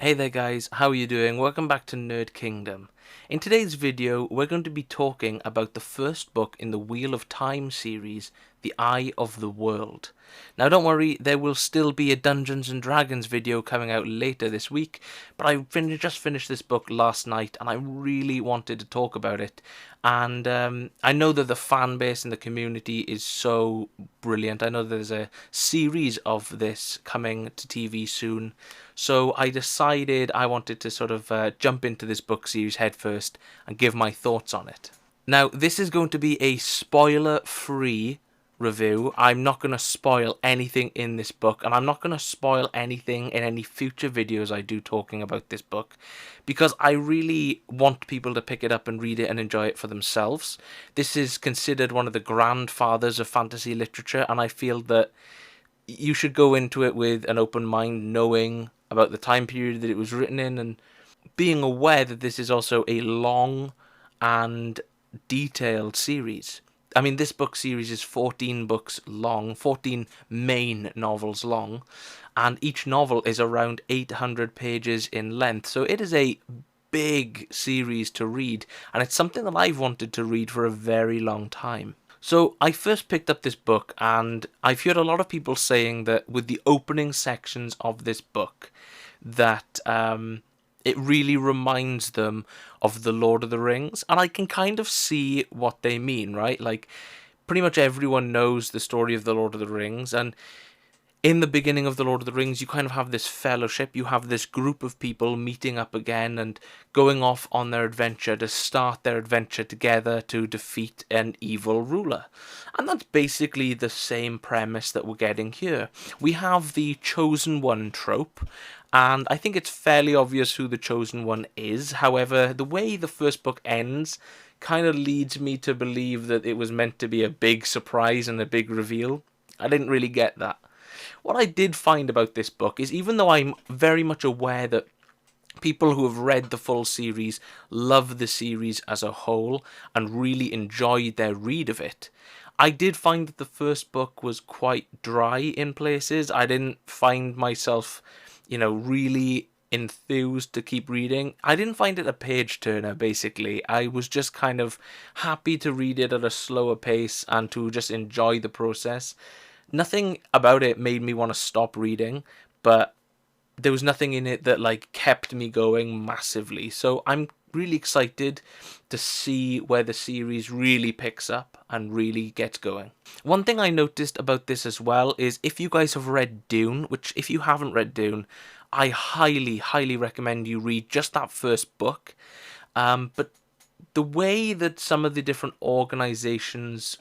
Hey there guys, how are you doing? Welcome back to Nerd Kingdom. In today's video, we're going to be talking about the first book in the Wheel of Time series, The Eye of the World. Now don't worry, there will still be a Dungeons and Dragons video coming out later this week, but just finished this book last night and I really wanted to talk about it. And I know that the fan base and the community is so brilliant. I know there's a series of this coming to TV soon. So I decided I wanted to sort of jump into this book series headfirst and give my thoughts on it. Now, this is going to be a spoiler-free review. I'm not going to spoil anything in this book, and I'm not going to spoil anything in any future videos I do talking about this book, because I really want people to pick it up and read it and enjoy it for themselves. This is considered one of the grandfathers of fantasy literature, and I feel that you should go into it with an open mind, knowing about the time period that it was written in, and being aware that this is also a long and detailed series. I mean, this book series is 14 books long, 14 main novels long, and each novel is around 800 pages in length. So it is a big series to read, and it's something that I've wanted to read for a very long time. So I first picked up this book, and I've heard a lot of people saying that with the opening sections of this book, that it really reminds them of The Lord of the Rings, and I can kind of see what they mean, right? Like, pretty much everyone knows the story of The Lord of the Rings, and in the beginning of The Lord of the Rings, you kind of have this fellowship, you have this group of people meeting up again and going off on their adventure to start their adventure together to defeat an evil ruler. And that's basically the same premise that we're getting here. We have the Chosen One trope, and I think it's fairly obvious who the Chosen One is. However, the way the first book ends kind of leads me to believe that it was meant to be a big surprise and a big reveal. I didn't really get that. What I did find about this book is, even though I'm very much aware that people who have read the full series love the series as a whole and really enjoyed their read of it, I did find that the first book was quite dry in places. I didn't find myself, really enthused to keep reading. I didn't find it a page turner, basically. I was just kind of happy to read it at a slower pace and to just enjoy the process. Nothing about it made me want to stop reading, but there was nothing in it that kept me going massively. So I'm really excited to see where the series really picks up and really gets going. One thing I noticed about this as well is, if you guys have read Dune, which if you haven't read Dune, I highly, highly recommend you read just that first book. But the way that some of the different organizations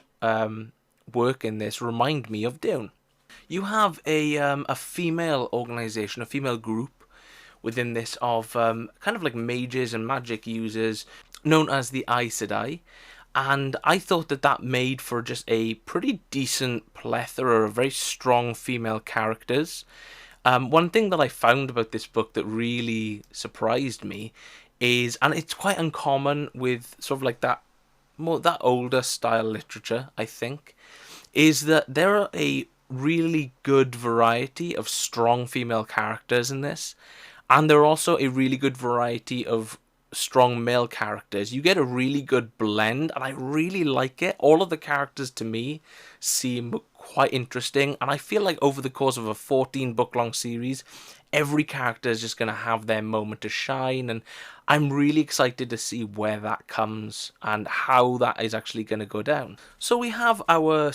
work in this remind me of Dune. You have a female organization, a female group within this of kind of like mages and magic users known as the Aes Sedai. And I thought that that made for just a pretty decent plethora of very strong female characters. One thing that I found about this book that really surprised me is, and it's quite uncommon with sort of like that older style literature, I think, is that there are a really good variety of strong female characters in this, and there are also a really good variety of strong male characters. You get a really good blend, and I really like it. All of the characters to me seem quite interesting, and I feel like over the course of a 14 book long series, every character is just going to have their moment to shine, and I'm really excited to see where that comes and how that is actually going to go down. So we have our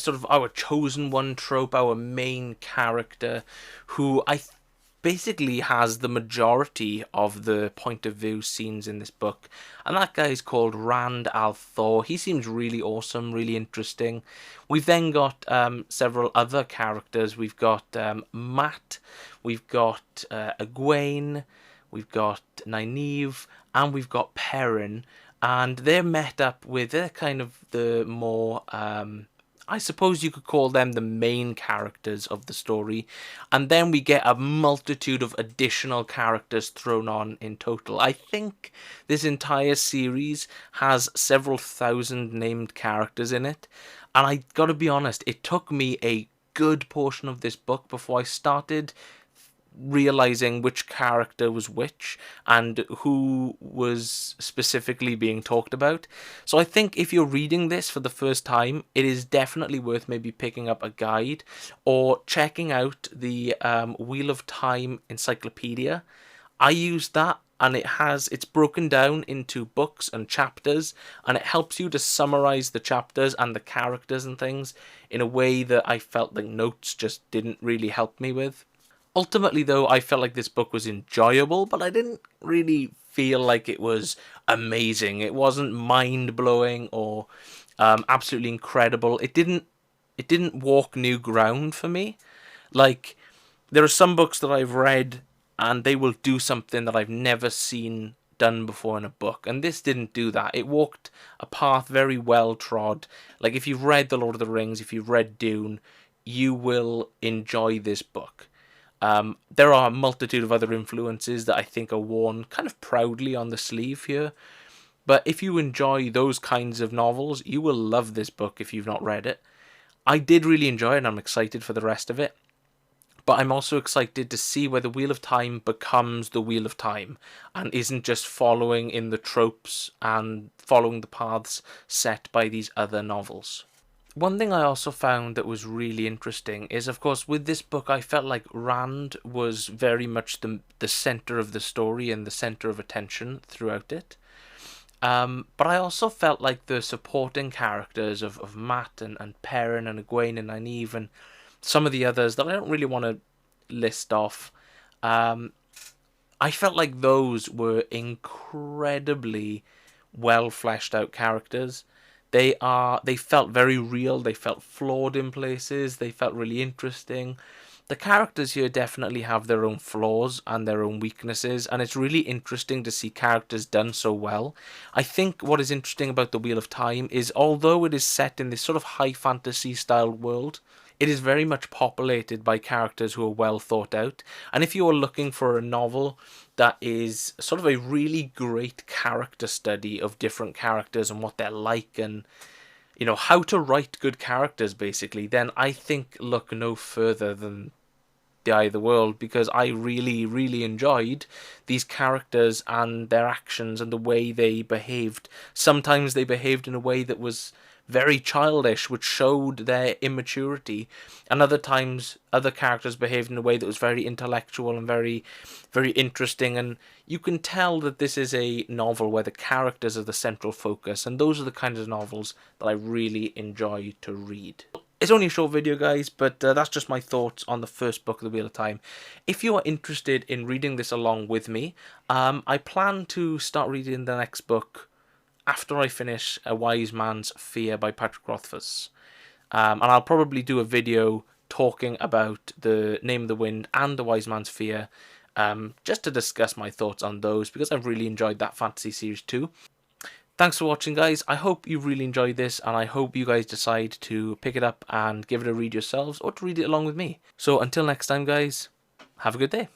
chosen one trope, our main character, who basically has the majority of the point of view scenes in this book, and that guy is called Rand al'Thor. He seems really awesome, really interesting. We've then got several other characters. We've got Matt, we've got Egwene, we've got Nynaeve, and we've got Perrin, and they're met up with kind of the more I suppose you could call them the main characters of the story, and then we get a multitude of additional characters thrown on in total. I think this entire series has several thousand named characters in it, and I gotta be honest, it took me a good portion of this book before I started realizing which character was which and who was specifically being talked about. So I think if you're reading this for the first time, it is definitely worth maybe picking up a guide or checking out the Wheel of Time encyclopedia. I used that, and it's broken down into books and chapters, and it helps you to summarize the chapters and the characters and things in a way that I felt like notes just didn't really help me with. Ultimately, though, I felt like this book was enjoyable, but I didn't really feel like it was amazing. It wasn't mind-blowing or absolutely incredible. It didn't walk new ground for me. Like, there are some books that I've read and they will do something that I've never seen done before in a book, and this didn't do that. It walked a path very well trod. Like, if you've read The Lord of the Rings, if you've read Dune, you will enjoy this book. There are a multitude of other influences that I think are worn kind of proudly on the sleeve here. But if you enjoy those kinds of novels, you will love this book if you've not read it. I did really enjoy it, and I'm excited for the rest of it. But I'm also excited to see where the Wheel of Time becomes the Wheel of Time and isn't just following in the tropes and following the paths set by these other novels. One thing I also found that was really interesting is, of course, with this book, I felt like Rand was very much the center of the story and the center of attention throughout it. But I also felt like the supporting characters of Matt and Perrin and Egwene and Nynaeve and some of the others that I don't really want to list off, I felt like those were incredibly well fleshed out characters. They felt very real, they felt flawed in places, they felt really interesting. The characters here definitely have their own flaws and their own weaknesses, and it's really interesting to see characters done so well. I think what is interesting about the Wheel of Time is, although it is set in this sort of high fantasy style world, it is very much populated by characters who are well thought out. And if you are looking for a novel that is sort of a really great character study of different characters and what they're like, and how to write good characters, basically, then I think look no further than The Eye of the World, because I really, really enjoyed these characters and their actions and the way they behaved. Sometimes they behaved in a way that was very childish, which showed their immaturity, and other times other characters behaved in a way that was very intellectual and very, very interesting. And you can tell that this is a novel where the characters are the central focus, and those are the kinds of novels that I really enjoy to read. It's only a short video, guys, but that's just my thoughts on the first book of the Wheel of Time. If you are interested in reading this along with me, I plan to start reading the next book after I finish A Wise Man's Fear by Patrick Rothfuss. And I'll probably do a video talking about The Name of the Wind and The Wise Man's Fear, just to discuss my thoughts on those, because I've really enjoyed that fantasy series too. Thanks for watching, guys. I hope you really enjoyed this, and I hope you guys decide to pick it up and give it a read yourselves, or to read it along with me. So until next time, guys, have a good day.